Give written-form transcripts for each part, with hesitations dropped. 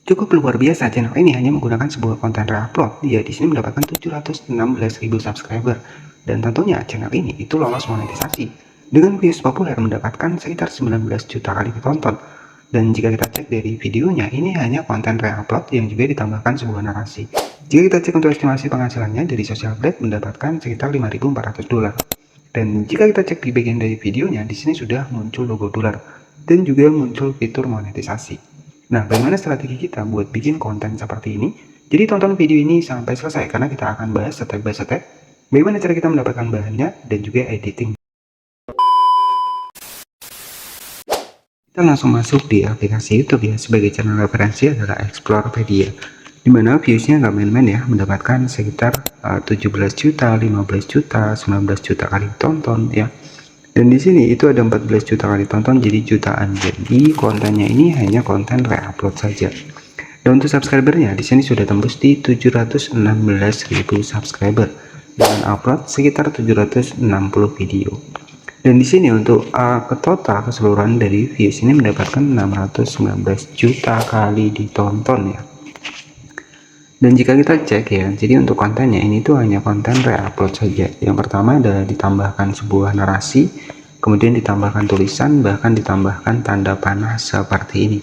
Cukup luar biasa, channel ini hanya menggunakan sebuah konten reupload. Dia di sini mendapatkan 716.000 subscriber. Dan tentunya channel ini itu lolos monetisasi. Dengan views populer mendapatkan sekitar 19 juta kali ditonton. Dan jika kita cek dari videonya, ini hanya konten reupload yang juga ditambahkan sebuah narasi. Jika kita cek untuk estimasi penghasilannya dari Social Blade mendapatkan sekitar 5.400 dolar. Dan jika kita cek di bagian dari videonya, di sini sudah muncul logo dolar dan juga muncul fitur monetisasi. Nah, bagaimana strategi kita buat bikin konten seperti ini? Jadi tonton video ini sampai selesai karena kita akan bahas step by step bagaimana cara kita mendapatkan bahannya dan juga editing. Kita langsung masuk di aplikasi YouTube ya. Sebagai channel referensi adalah Explorepedia, dimana viewsnya nggak main-main ya, mendapatkan sekitar 17 juta, 15 juta, 19 juta kali tonton ya. Dan di sini itu ada 14 juta kali tonton, jadi jutaan. Jadi kontennya ini hanya konten reupload saja. Dan untuk subscribernya di sini sudah tembus di 716.000 subscriber dengan upload sekitar 760 video. Dan di sini untuk total keseluruhan dari views ini mendapatkan 619 juta kali ditonton ya. Dan jika kita cek ya, jadi untuk kontennya ini tuh hanya konten reupload saja. Yang pertama adalah ditambahkan sebuah narasi, kemudian ditambahkan tulisan, bahkan ditambahkan tanda panah seperti ini.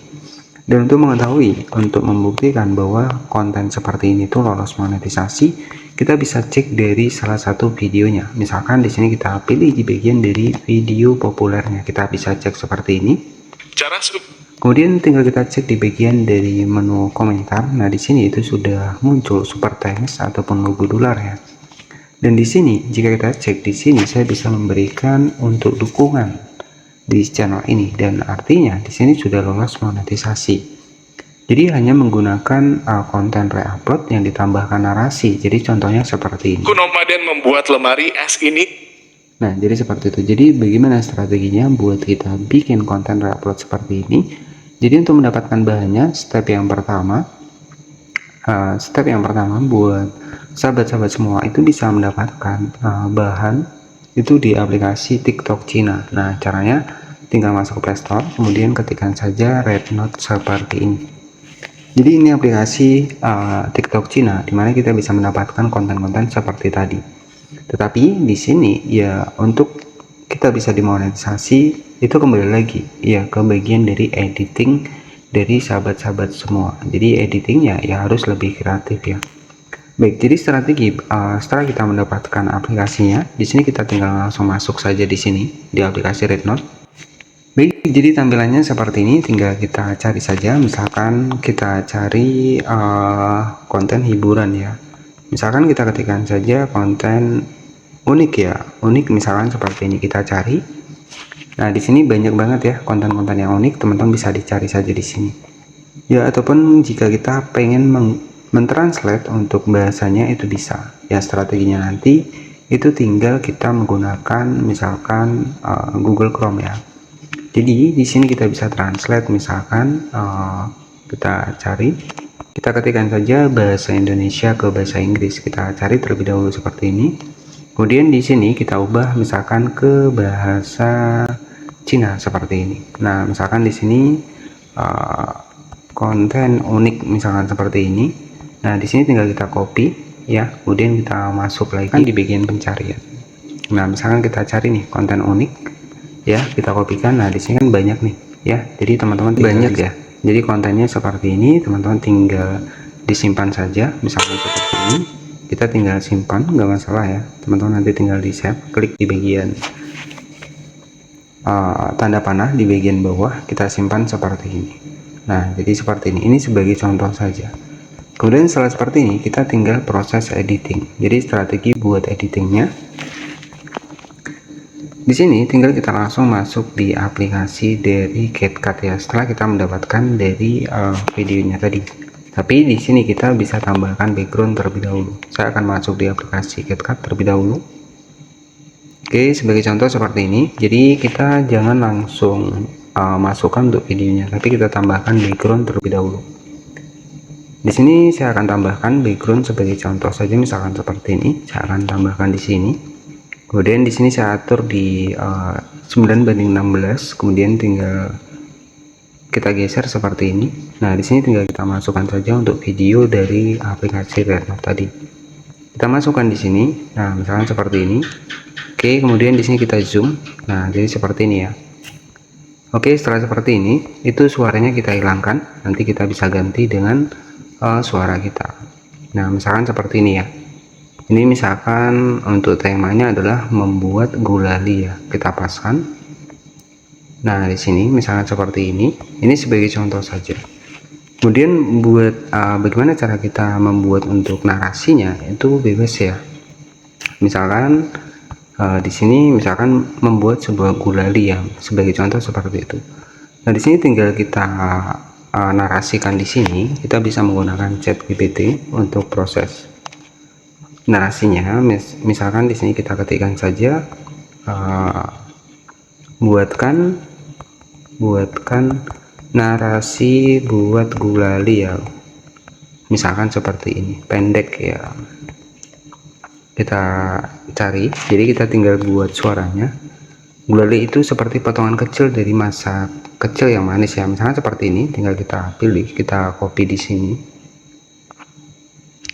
Dan untuk mengetahui, untuk membuktikan bahwa konten seperti ini tuh lolos monetisasi, kita bisa cek dari salah satu videonya. Misalkan di sini kita pilih di bagian dari video populernya, kita bisa cek seperti ini. Kemudian tinggal kita cek di bagian dari menu komentar. Nah, di sini itu sudah muncul super thanks ataupun logo dolar ya. Dan di sini jika kita cek di sini saya bisa memberikan untuk dukungan di channel ini, dan artinya di sini sudah lolos monetisasi. Jadi hanya menggunakan konten reupload yang ditambahkan narasi. Jadi contohnya seperti ini. Kunomaden membuat lemari es ini. Nah, jadi seperti itu. Jadi bagaimana strateginya buat kita bikin konten reupload seperti ini? Jadi untuk mendapatkan bahannya, step yang pertama buat sahabat-sahabat semua itu bisa mendapatkan bahan itu di aplikasi TikTok Cina. Nah, caranya tinggal masuk ke Play Store, kemudian ketikkan saja Rednote seperti ini. Jadi ini aplikasi TikTok Cina, dimana kita bisa mendapatkan konten-konten seperti tadi. Tetapi di sini ya, untuk kita bisa dimonetisasi itu kembali lagi ya ke bagian dari editing dari sahabat-sahabat semua. Jadi editingnya ya harus lebih kreatif ya. Baik, jadi strategi setelah kita mendapatkan aplikasinya, di sini kita tinggal langsung masuk saja di sini di aplikasi Rednote. Baik, jadi tampilannya seperti ini, tinggal kita cari saja. Misalkan kita cari konten hiburan ya. Misalkan kita ketikkan saja konten unik ya, unik misalkan seperti ini kita cari. Nah, di sini banyak banget ya konten-konten yang unik, teman-teman bisa dicari saja di sini. Ya, ataupun jika kita pengen mentranslate untuk bahasanya itu bisa. Ya, strateginya nanti itu tinggal kita menggunakan misalkan Google Chrome ya. Jadi di sini kita bisa translate, misalkan kita cari, kita ketikkan saja bahasa Indonesia ke bahasa Inggris, kita cari terlebih dahulu seperti ini. Kemudian di sini kita ubah misalkan ke bahasa Cina seperti ini. Nah, misalkan di sini konten unik misalkan seperti ini. Nah, di sini tinggal kita copy ya, kemudian kita masuk lagi di bagian pencarian. Nah, misalkan kita cari nih konten unik ya, kita kopikan. Nah, di sini kan banyak nih ya, jadi teman-teman banyak ya. Jadi kontennya seperti ini, teman-teman tinggal disimpan saja misalkan seperti ini. Kita tinggal simpan, nggak masalah ya teman-teman, nanti tinggal di save, klik di bagian tanda panah di bagian bawah, kita simpan seperti ini. Nah, jadi seperti ini sebagai contoh saja. Kemudian setelah seperti ini kita tinggal proses editing. Jadi strategi buat editingnya di sini tinggal kita langsung masuk di aplikasi dari CapCut ya, setelah kita mendapatkan dari videonya tadi. Tapi di sini kita bisa tambahkan background terlebih dahulu. Saya akan masuk di aplikasi CapCut terlebih dahulu. Oke, sebagai contoh seperti ini. Jadi kita jangan langsung masukkan untuk videonya, tapi kita tambahkan background terlebih dahulu. Di sini saya akan tambahkan background sebagai contoh saja, misalkan seperti ini. Saya akan tambahkan di sini. Kemudian di sini saya atur di 9:16, kemudian tinggal kita geser seperti ini. Nah, di sini tinggal kita masukkan saja untuk video dari aplikasi RedNote tadi. Kita masukkan di sini. Nah, misalkan seperti ini. Oke, kemudian di sini kita zoom. Nah, jadi seperti ini ya. Oke, setelah seperti ini, itu suaranya kita hilangkan. Nanti kita bisa ganti dengan suara kita. Nah, misalkan seperti ini ya. Ini misalkan untuk temanya adalah membuat gulali ya. Kita paskan. Nah, di sini misalnya seperti ini sebagai contoh saja. Kemudian buat bagaimana cara kita membuat untuk narasinya itu bebas ya. Misalkan di sini misalkan membuat sebuah gulali ya, sebagai contoh seperti itu. Nah, di sini tinggal kita narasikan di sini. Kita bisa menggunakan ChatGPT untuk proses narasinya. Misalkan di sini kita ketikkan saja buatkan narasi buat gulali ya, misalkan seperti ini, pendek ya. Kita cari, jadi kita tinggal buat suaranya. Gulali itu seperti potongan kecil dari masak kecil yang manis ya, misalkan seperti ini. Tinggal kita pilih, kita copy di sini.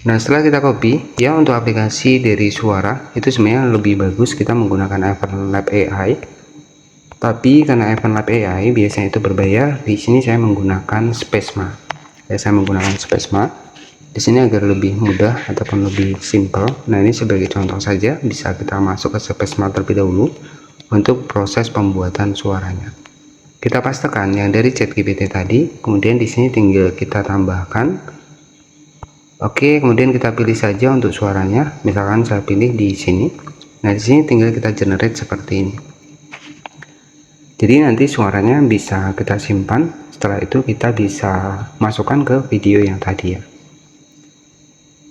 Nah, setelah kita copy ya, untuk aplikasi dari suara itu sebenarnya lebih bagus kita menggunakan EventLab AI. Tapi karena EventLab AI biasanya itu berbayar, di sini saya menggunakan Spesma. Ya, saya menggunakan Spesma. Di sini agar lebih mudah ataupun lebih simple. Nah, ini sebagai contoh saja, bisa kita masuk ke Spesma terlebih dahulu untuk proses pembuatan suaranya. Kita pastikan yang dari ChatGPT tadi, kemudian di sini tinggal kita tambahkan. Oke, kemudian kita pilih saja untuk suaranya. Misalkan saya pilih di sini. Nah, di sini tinggal kita generate seperti ini. Jadi nanti suaranya bisa kita simpan. Setelah itu kita bisa masukkan ke video yang tadi ya.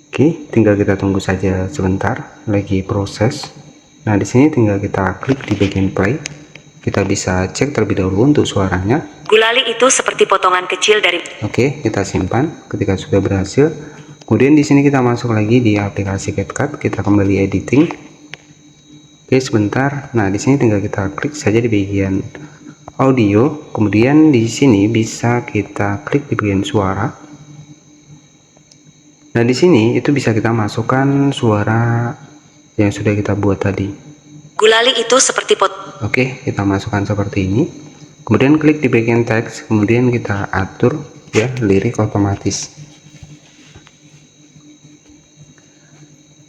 Oke, tinggal kita tunggu saja sebentar, lagi proses. Nah, di sini tinggal kita klik di bagian play. Kita bisa cek terlebih dahulu untuk suaranya. Gulali itu seperti potongan kecil dari. Oke, kita simpan. Ketika sudah berhasil, kemudian di sini kita masuk lagi di aplikasi CapCut. Kita kembali editing. Oke, sebentar. Nah, di sini tinggal kita klik saja di bagian audio. Kemudian di sini bisa kita klik di bagian suara. Nah, di sini itu bisa kita masukkan suara yang sudah kita buat tadi. Gulali itu seperti Oke, kita masukkan seperti ini. Kemudian klik di bagian teks. Kemudian kita atur ya lirik otomatis.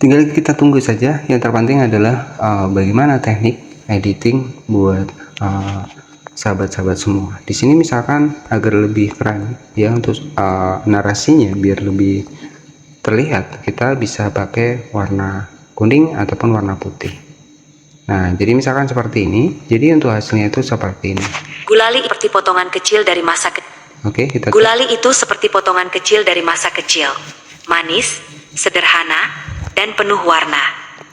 Tinggal kita tunggu saja. Yang terpenting adalah bagaimana teknik editing buat sahabat-sahabat semua. Di sini misalkan agar lebih keren ya, untuk narasinya biar lebih terlihat, kita bisa pakai warna kuning ataupun warna putih. Nah, jadi misalkan seperti ini. Jadi untuk hasilnya itu seperti ini. Gulali seperti potongan kecil dari masa kecil. Oke, kita Gulali itu seperti potongan kecil dari masa kecil. Manis, sederhana, dan penuh warna.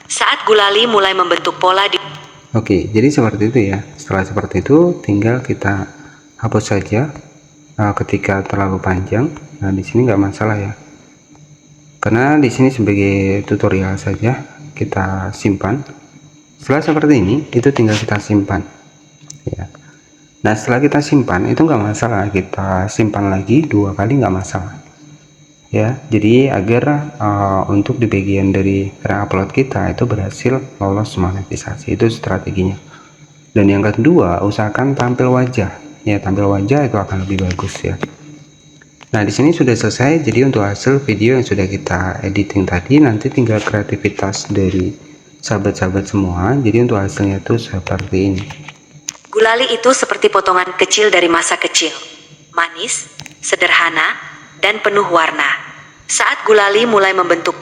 Saat gulali mulai membentuk pola di. Oke, jadi seperti itu ya. Setelah seperti itu, tinggal kita hapus saja ketika terlalu panjang. Nah, di sini nggak masalah ya, karena di sini sebagai tutorial saja. Kita simpan. Setelah seperti ini, itu tinggal kita simpan. Ya. Nah, setelah kita simpan itu nggak masalah. Kita simpan lagi 2 kali nggak masalah. Ya, jadi agar untuk di bagian dari upload kita itu berhasil lolos monetisasi, itu strateginya. Dan yang kedua, usahakan tampil wajah ya, tampil wajah itu akan lebih bagus ya. Nah, di sini sudah selesai. Jadi untuk hasil video yang sudah kita editing tadi, nanti tinggal kreativitas dari sahabat-sahabat semua. Jadi untuk hasilnya itu seperti ini. Gulali itu seperti potongan kecil dari masa kecil. Manis, sederhana, dan penuh warna. Saat gulali mulai membentuk.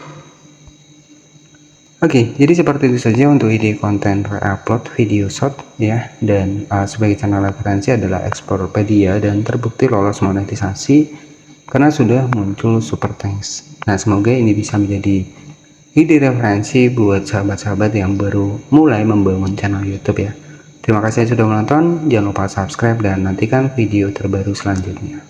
Oke, jadi seperti itu saja untuk ide konten re-upload video short ya. Dan sebagai channel referensi adalah Explorpedia dan terbukti lolos monetisasi karena sudah muncul super thanks. Nah, semoga ini bisa menjadi ide referensi buat sahabat-sahabat yang baru mulai membangun channel YouTube ya. Terima kasih sudah menonton. Jangan lupa subscribe dan nantikan video terbaru selanjutnya.